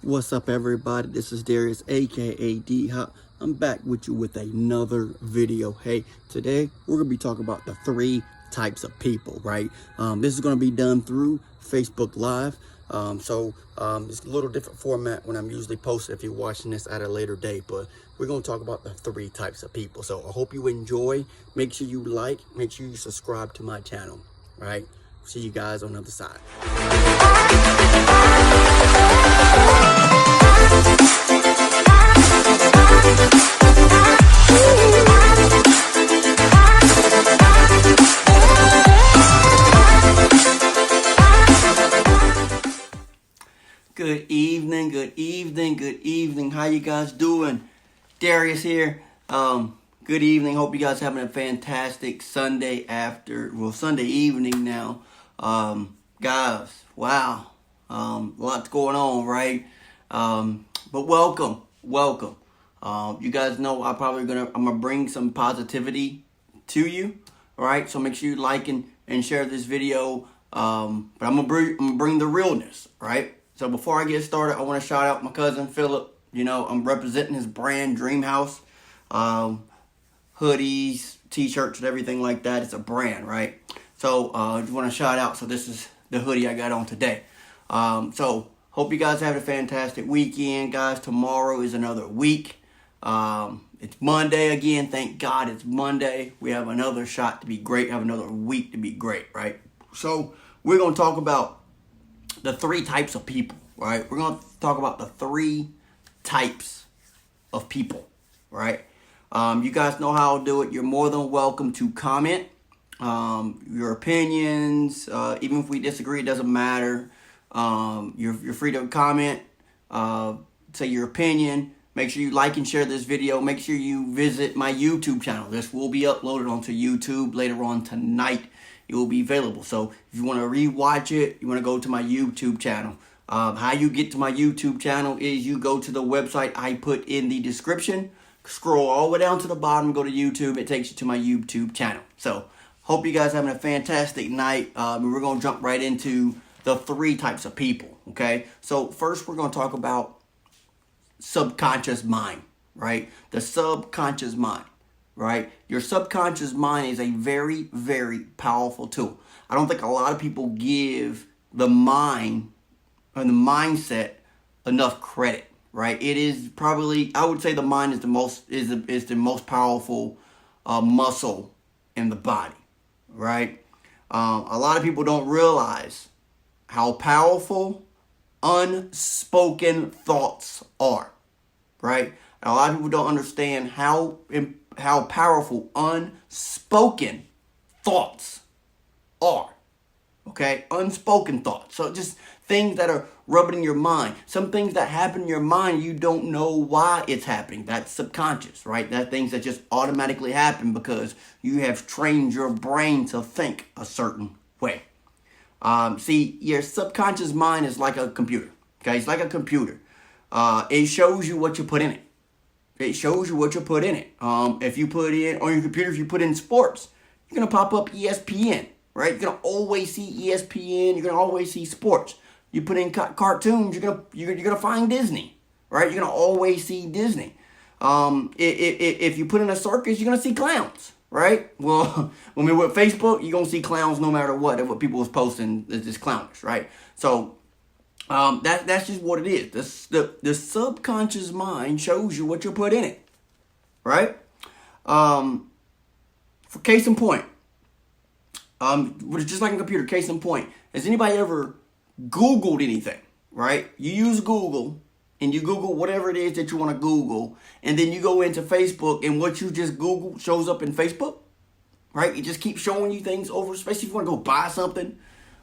What's up, everybody? This is Darius, aka D Hop. I'm back with you with another video. Hey, today we're gonna be talking about the three types of people, right? This is gonna be done through Facebook Live. It's a little different format when I'm usually posted if you're watching this at a later date, but we're gonna talk about the three types of people. So I hope you enjoy. Make sure you like, make sure you subscribe to my channel, right? See you guys on the other side. Good evening, good evening, good evening. How you guys doing? Darius here. Good evening. Hope you guys having a fantastic Sunday evening now. Guys, wow. Lots going on, right? But welcome. You guys know I'm gonna bring some positivity to you, all right? So make sure you like and share this video. But I'm gonna bring the realness, right? So before I get started, I want to shout out my cousin Philip. You know, I'm representing his brand, Dream House. Hoodies, t-shirts, and everything like that. It's a brand, right? So I just want to shout out. So this is the hoodie I got on today. So hope you guys have a fantastic weekend, guys. Tomorrow is another week. It's Monday again. Thank God it's Monday. We have another shot to be great. Have another week to be great, right? So we're going to talk about the three types of people, right? We're going to talk about the three types of people, right? You guys know how I'll do it. You're more than welcome to comment your opinions. Even if we disagree, it doesn't matter. You're free to comment, say your opinion. Make sure you like and share this video. Make sure you visit my YouTube channel. This will be uploaded onto YouTube later on tonight. It will be available. So if you want to rewatch it, you want to go to my YouTube channel. How you get to my YouTube channel is you go to the website I put in the description. Scroll all the way down to the bottom, go to YouTube. It takes you to my YouTube channel. So hope you guys having a fantastic night. We're going to jump right into the three types of people, okay? So first we're going to talk about subconscious mind, right? The subconscious mind, right? Your subconscious mind is a very, very powerful tool. I don't think a lot of people give the mind or the mindset enough credit, right? It is probably, I would say the mind is the most powerful muscle in the body, right? A lot of people don't realize how powerful unspoken thoughts are, right? And a lot of people don't understand how powerful unspoken thoughts are, okay? Unspoken thoughts. So just things that are rubbing in your mind. Some things that happen in your mind, you don't know why it's happening. That's subconscious, right? That's things that just automatically happen because you have trained your brain to think a certain way. See, your subconscious mind is like a computer, okay? It's like a computer. It shows you what you put in it. It shows you what you put in it. If you put in, on your computer, if you put in sports, you're going to pop up ESPN, right? You're going to always see ESPN. You're going to always see sports. You put in cartoons, you're gonna find Disney, right? You're gonna always see Disney. If you put in a circus, you're gonna see clowns, right? Well, when we're with Facebook, you're gonna see clowns no matter what. And what people is posting is just clownish, right? So that's just what it is. The subconscious mind shows you what you put in it, right? For case in point, just like a computer. Case in point, has anybody ever Googled anything, right? You use Google and you Google whatever it is that you want to Google, and then you go into Facebook and what you just Googled shows up in Facebook, right? It just keeps showing you things over, especially if you want to go buy something,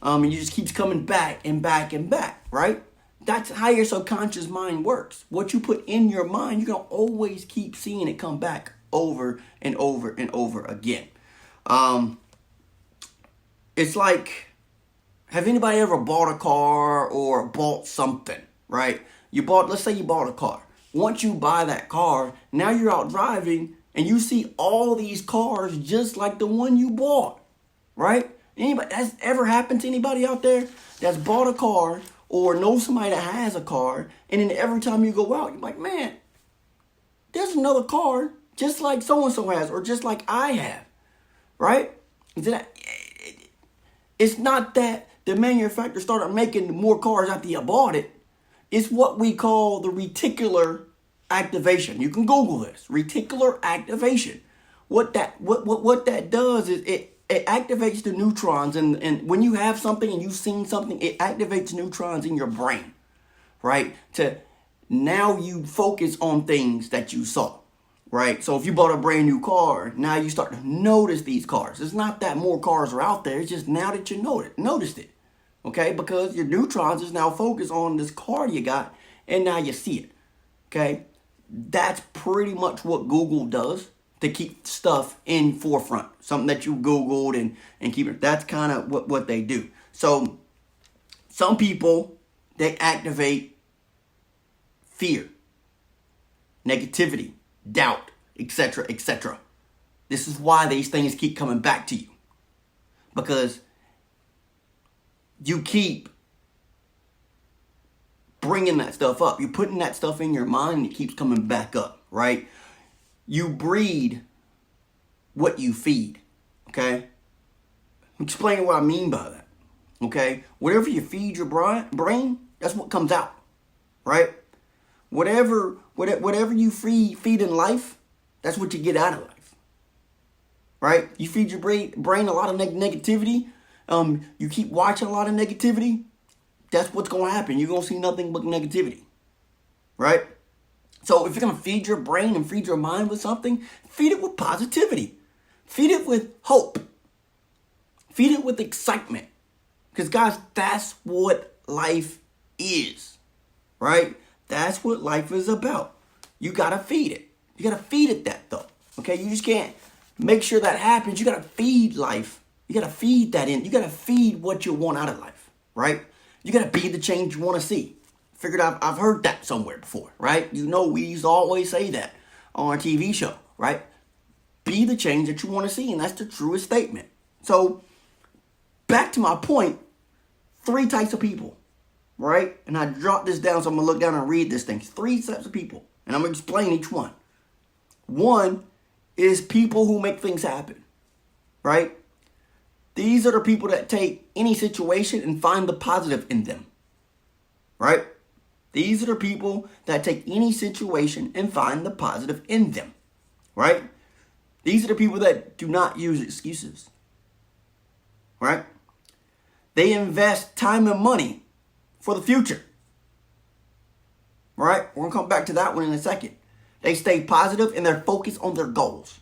and it just keeps coming back and back and back, right? That's how your subconscious mind works. What you put in your mind, you're going to always keep seeing it come back over and over and over again. It's like, have anybody ever bought a car or bought something, right? Let's say you bought a car. Once you buy that car, now you're out driving and you see all these cars just like the one you bought, right? Anybody, has ever happened to anybody out there that's bought a car or know somebody that has a car, and then every time you go out, you're like, man, there's another car just like so-and-so has, or just like I have, right? It's not that the manufacturer started making more cars after you bought it. It's what we call the reticular activation. You can Google this, reticular activation. What that does is it activates the neutrons, and when you have something and you've seen something, it activates neutrons in your brain, right? To now you focus on things that you saw, right? So if you bought a brand new car, now you start to notice these cars. It's not that more cars are out there. It's just now that you noticed it, okay? Because your neutrons is now focused on this car you got, and now you see it, okay? That's pretty much what Google does to keep stuff in forefront. Something that you Googled and keep it. That's kind of what they do. So some people, they activate fear, negativity, doubt, etc., etc. This is why these things keep coming back to you. Because you keep bringing that stuff up. You're putting that stuff in your mind and it keeps coming back up, right? You breed what you feed, okay? I'm explaining what I mean by that, okay? Whatever you feed your brain, that's what comes out, right? Whatever you feed in life, that's what you get out of life, right? You feed your brain a lot of negativity. You keep watching a lot of negativity. That's what's going to happen. You're going to see nothing but negativity, right? So if you're going to feed your brain and feed your mind with something, feed it with positivity. Feed it with hope. Feed it with excitement. Because guys, that's what life is, right? That's what life is about. You got to feed it. You got to feed it that though, okay? You just can't make sure that happens. You got to feed life. You got to feed that in. You got to feed what you want out of life, right? You got to be the change you want to see. Figured I've heard that somewhere before, right? You know, we used to always say that on our TV show, right? Be the change that you want to see, and that's the truest statement. So, back to my point, 3 types of people, right? And I dropped this down, so I'm going to look down and read this thing. 3 types of people, and I'm going to explain each one. One is people who make things happen, right? These are the people that take any situation and find the positive in them, right? These are the people that take any situation and find the positive in them, right? These are the people that do not use excuses, right? They invest time and money for the future, right? We're going to come back to that one in a second. They stay positive and they're focused on their goals,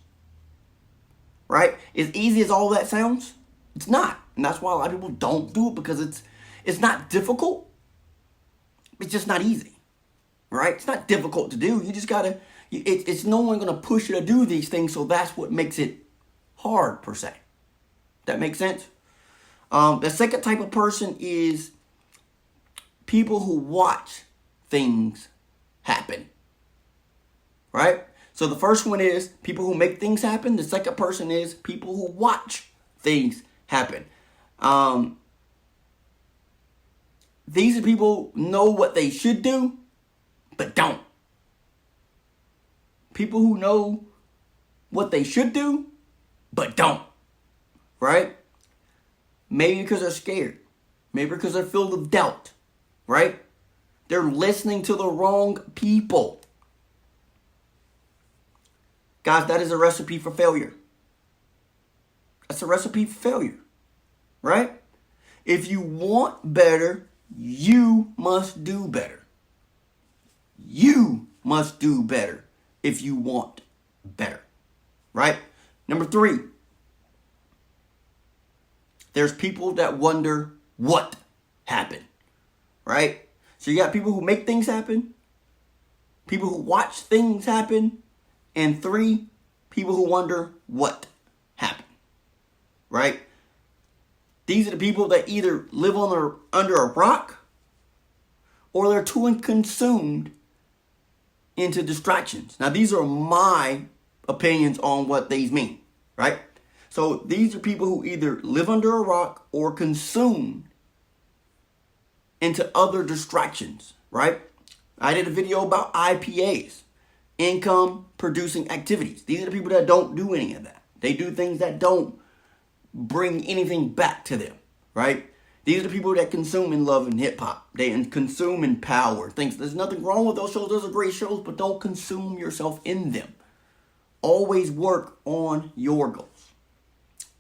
right? As easy as all that sounds, it's not. And that's why a lot of people don't do it, because it's not difficult. It's just not easy, right? It's not difficult to do. You just gotta, it's no one gonna push you to do these things, so that's what makes it hard, per se. That makes sense? The second type of person is people who watch things happen, right? So the first one is people who make things happen. The second person is people who watch things happen. These are people who know what they should do, but don't. People who know what they should do, but don't. Right? Maybe because they're scared. Maybe because they're filled with doubt. Right? They're listening to the wrong people. Guys, that is a recipe for failure. That's a recipe for failure. Right? If you want better, you must do better. You must do better if you want better, right? Number 3, there's people that wonder what happened, right? So you got people who make things happen, people who watch things happen, and 3, people who wonder what happened, right? These are the people that either live under a rock, or they're too consumed into distractions. Now, these are my opinions on what these mean, right? So these are people who either live under a rock or consumed into other distractions, right? I did a video about IPAs, income producing activities. These are the people that don't do any of that. They do things that don't bring anything back to them, right? These are the people that consume in love and hip hop. They consume in power. Things. There's nothing wrong with those shows. Those are great shows, but don't consume yourself in them. Always work on your goals,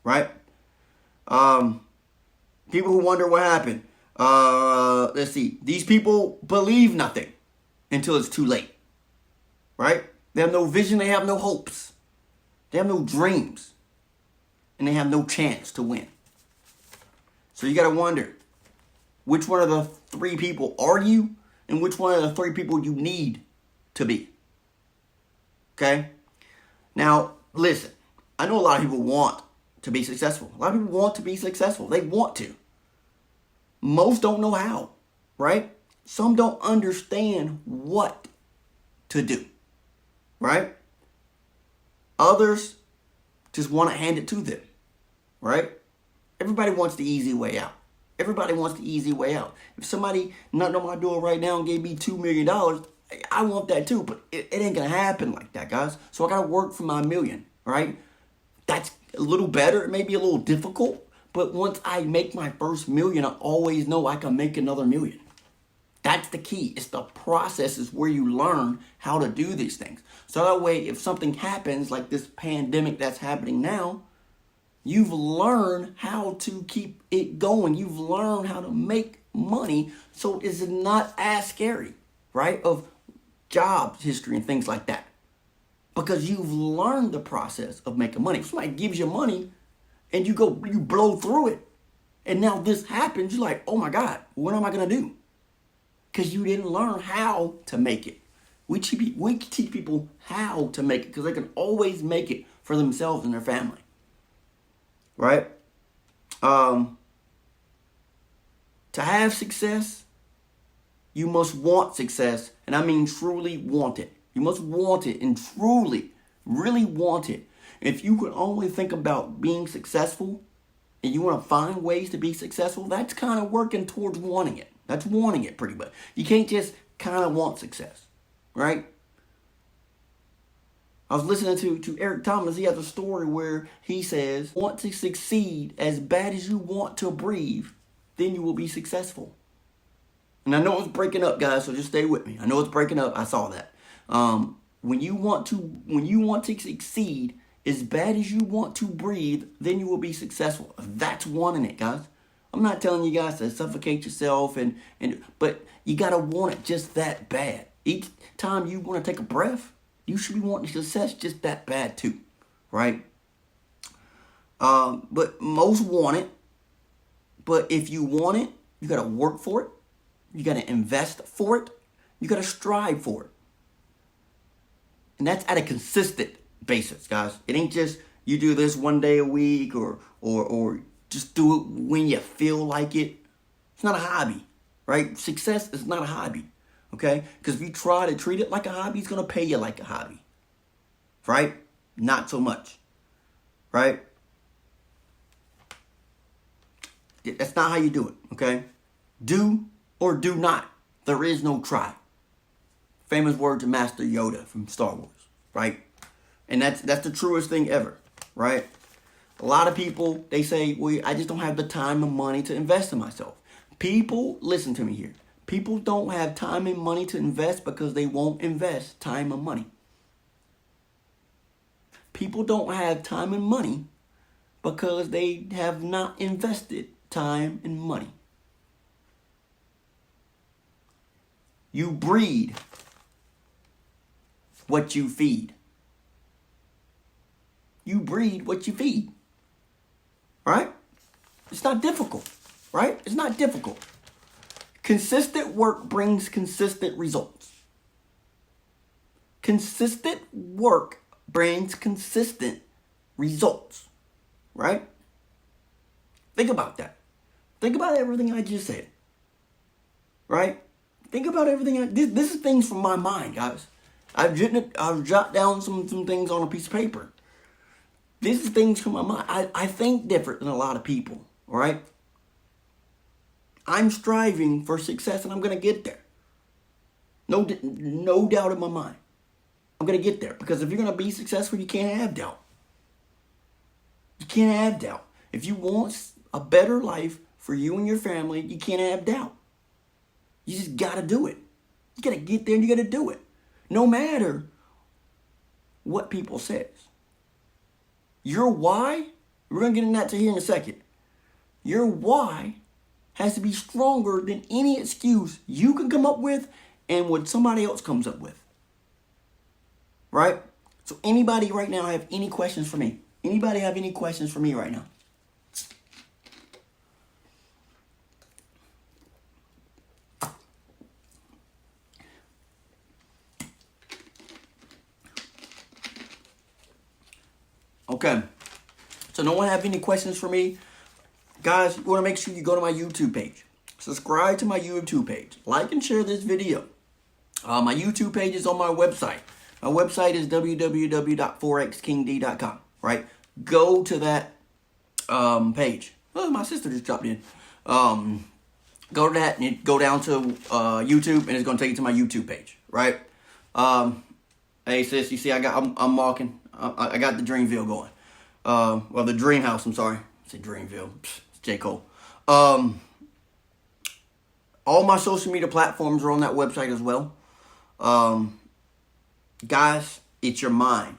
right? People who wonder what happened. Let's see. These people believe nothing until it's too late, right? They have no vision. They have no hopes. They have no dreams. And they have no chance to win. So you got to wonder, which one of the three people are you? And which one of the three people you need to be? Okay? Now, listen. I know a lot of people want to be successful. A lot of people want to be successful. They want to. Most don't know how, right? Some don't understand what to do, right? Others just want to hand it to them, right? Everybody wants the easy way out. Everybody wants the easy way out. If somebody knocked on my door right now and gave me $2 million, I want that too, but it ain't going to happen like that, guys. So I got to work for my million, right? That's a little better. It may be a little difficult, but once I make my first million, I always know I can make another million. That's the key. It's the process is where you learn how to do these things. So that way, if something happens like this pandemic that's happening now, you've learned how to keep it going. You've learned how to make money, so it's not as scary, right? Of job history and things like that. Because you've learned the process of making money. If somebody gives you money and you blow through it, and now this happens, you're like, oh my God, what am I going to do? Because you didn't learn how to make it. We teach people how to make it because they can always make it for themselves and their family. Right? To have success, you must want success. And I mean truly want it. You must want it and truly, really want it. If you could only think about being successful and you want to find ways to be successful, that's kind of working towards wanting it. That's wanting it pretty much. You can't just kind of want success, right? I was listening to Eric Thomas. He has a story where he says, want to succeed as bad as you want to breathe, then you will be successful. And I know it's breaking up, guys, so just stay with me. I know it's breaking up. I saw that. When you want to succeed as bad as you want to breathe, then you will be successful. That's wanting it, guys. I'm not telling you guys to suffocate yourself, but you got to want it just that bad. Each time you want to take a breath, you should be wanting success just that bad too, right? But most want it. But if you want it, you got to work for it. You got to invest for it. You got to strive for it. And that's at a consistent basis, guys. It ain't just you do this one day a week or just do it when you feel like it. It's not a hobby, right? Success is not a hobby, okay? Because if you try to treat it like a hobby, it's going to pay you like a hobby, right? Not so much, right? That's not how you do it, okay? Do or do not. There is no try. Famous words of Master Yoda from Star Wars, right? And that's the truest thing ever, right? A lot of people, they say, well, I just don't have the time and money to invest in myself. People, listen to me here. People don't have time and money to invest because they won't invest time and money. People don't have time and money because they have not invested time and money. You breed what you feed. You breed what you feed. Right? It's not difficult. Right? It's not difficult. Consistent work brings consistent results. Consistent work brings consistent results. Right? Think about that. Think about everything I just said. Right? Think about everything. This is things from my mind, guys. I've jotted down some things on a piece of paper. This is things from my mind. I think different than a lot of people, all right? I'm striving for success and I'm going to get there. No doubt in my mind. I'm going to get there. Because if you're going to be successful, you can't have doubt. You can't have doubt. If you want a better life for you and your family, you can't have doubt. You just got to do it. You got to get there and you got to do it. No matter what people says. Your why, we're going to get into that here in a second. Your why has to be stronger than any excuse you can come up with and what somebody else comes up with. Right? So anybody right now have any questions for me? Anybody have any questions for me right now? Okay. So no one have any questions for me? Guys, you want to make sure you go to my YouTube page. Subscribe to my YouTube page. Like and share this video. My YouTube page is on my website. My website is www.forexkingd.com. Right? Go to that page. Oh, my sister just dropped in. Go to that and go down to YouTube, and it's going to take you to my YouTube page. Right? Hey sis, you see I'm walking. I got the Dreamville going. Well, the Dream House. I'm sorry. I said Dreamville. It's J. Cole. All my social media platforms are on that website as well. Guys, it's your mind.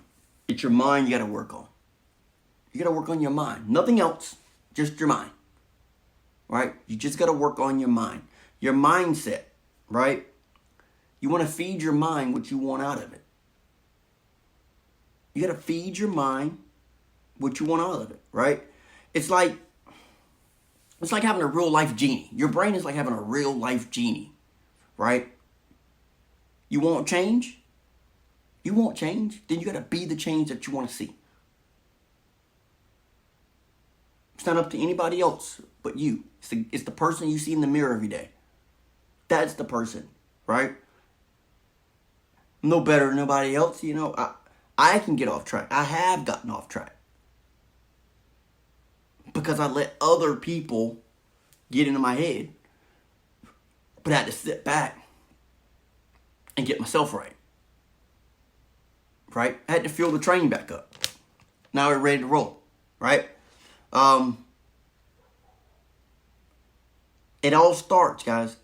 It's your mind you got to work on. You got to work on your mind. Nothing else. Just your mind. Right? You just got to work on your mind. Your mindset. Right? You want to feed your mind what you want out of it. You got to feed your mind what you want out of it. Right? It's like having a real life genie. Your brain is like having a real life genie. Right? You want change? You want change? Then you got to be the change that you want to see. It's not up to anybody else but you. It's the person you see in the mirror every day. That's the person, right? I'm no better than nobody else. You know, I can get off track. I have gotten off track. Because I let other people get into my head. But I had to sit back and get myself right. Right? I had to fuel the train back up. Now we're ready to roll. Right? It all starts, guys.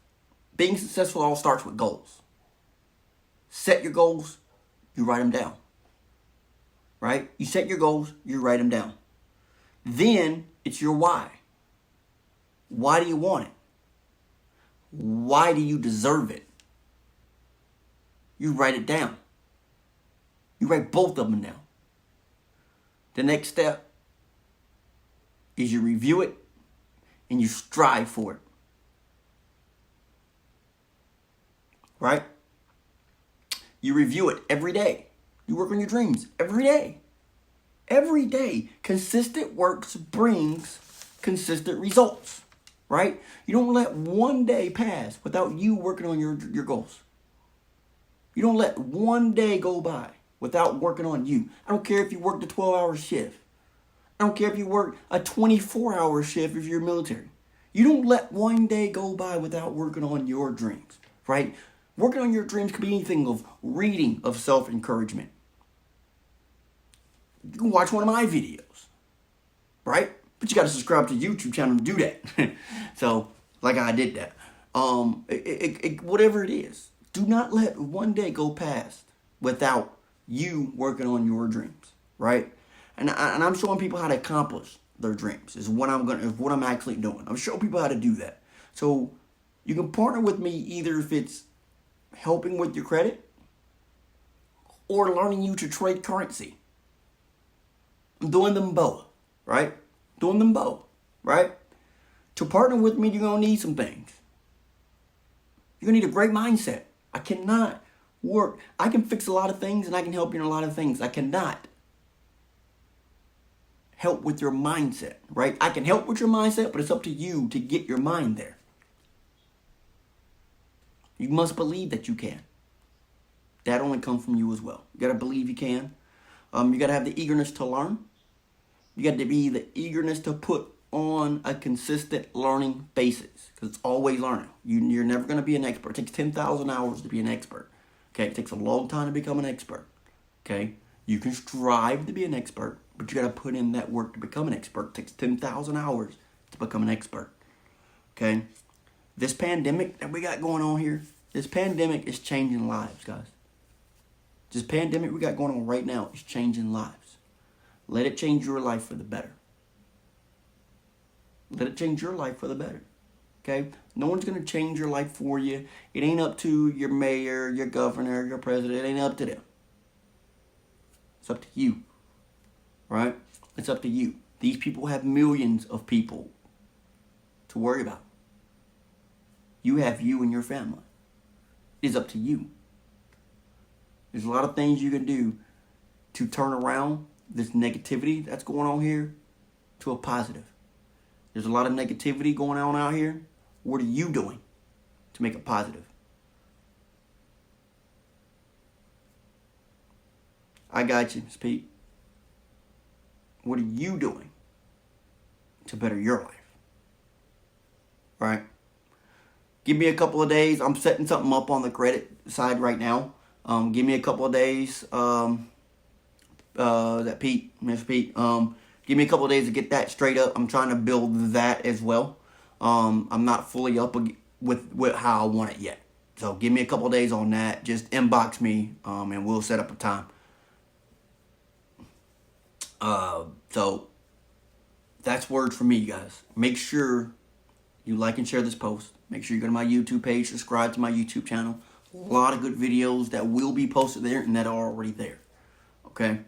Being successful all starts with goals. Set your goals, you write them down. Right? You set your goals, you write them down. Then it's your why. Why do you want it? Why do you deserve it? You write it down. You write both of them down. The next step is you review it and you strive for it. Right? You review it every day. You work on your dreams every day. Every day. Consistent work brings consistent results. Right? You don't let one day pass without you working on your goals. You don't let one day go by without working on you. I don't care if you work the 12-hour shift. I don't care if you work a 24-hour shift if you're military. You don't let one day go by without working on your dreams, right? Working on your dreams could be anything of reading, of self-encouragement. You can watch one of my videos, right? But you got to subscribe to the YouTube channel to do that. So, like I did that. Whatever it is, do not let one day go past without you working on your dreams, right? And I'm showing people how to accomplish their dreams. Is what I'm actually doing. I'm showing people how to do that. So you can partner with me either if it's helping with your credit or learning you to trade currency. I'm doing them both, right? Doing them both, right? To partner with me, you're gonna need some things. You're gonna need a great mindset. I cannot work. I can fix a lot of things and I can help you in a lot of things. I cannot help with your mindset, right? I can help with your mindset, but it's up to you to get your mind there. You must believe that you can. That only comes from you as well. You got to believe you can. You got to have the eagerness to learn. You got to be the eagerness to put on a consistent learning basis, because it's always learning. You're never going to be an expert. It takes 10,000 hours to be an expert. Okay, it takes a long time to become an expert. Okay, you can strive to be an expert, but you got to put in that work to become an expert. It takes 10,000 hours to become an expert. Okay, this pandemic that we got going on here, this pandemic is changing lives, guys. This pandemic we got going on right now is changing lives. Let it change your life for the better. Let it change your life for the better. Okay? No one's going to change your life for you. It ain't up to your mayor, your governor, your president. It ain't up to them. It's up to you. Right? It's up to you. These people have millions of people to worry about. You have you and your family. It is up to you. There's a lot of things you can do to turn around this negativity that's going on here to a positive. There's a lot of negativity going on out here. What are you doing to make it positive? I got you, Ms. Pete. What are you doing to better your life? All right? Give me a couple of days. I'm setting something up on the credit side right now. Give me a couple of days. That Pete, Ms. Pete. Give me a couple of days to get that straight up. I'm trying to build that as well. I'm not fully up with how I want it yet. So give me a couple of days on that. Just inbox me, and we'll set up a time. So that's words from me, guys. Make sure you like and share this post. Make sure you go to my YouTube page, subscribe to my YouTube channel. A lot of good videos that will be posted there and that are already there. Okay?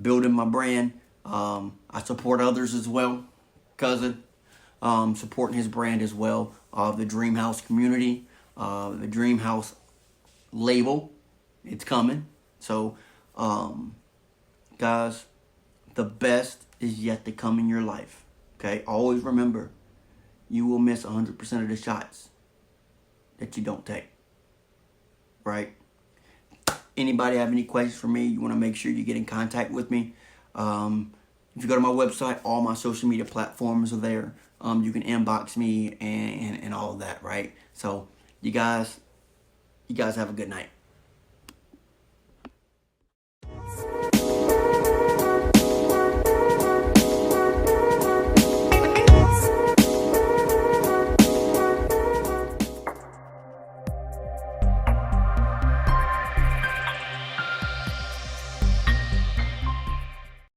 Building my brand. I support others as well. Cousin. Supporting his brand as well. The Dream House community. The Dream House label. It's coming. So, guys, the best is yet to come in your life. Okay? Always remember, you will miss 100% of the shots that you don't take. Right? Anybody have any questions for me? You want to make sure you get in contact with me. If you go to my website, all my social media platforms are there. You can inbox me and all of that, right? So you guys have a good night.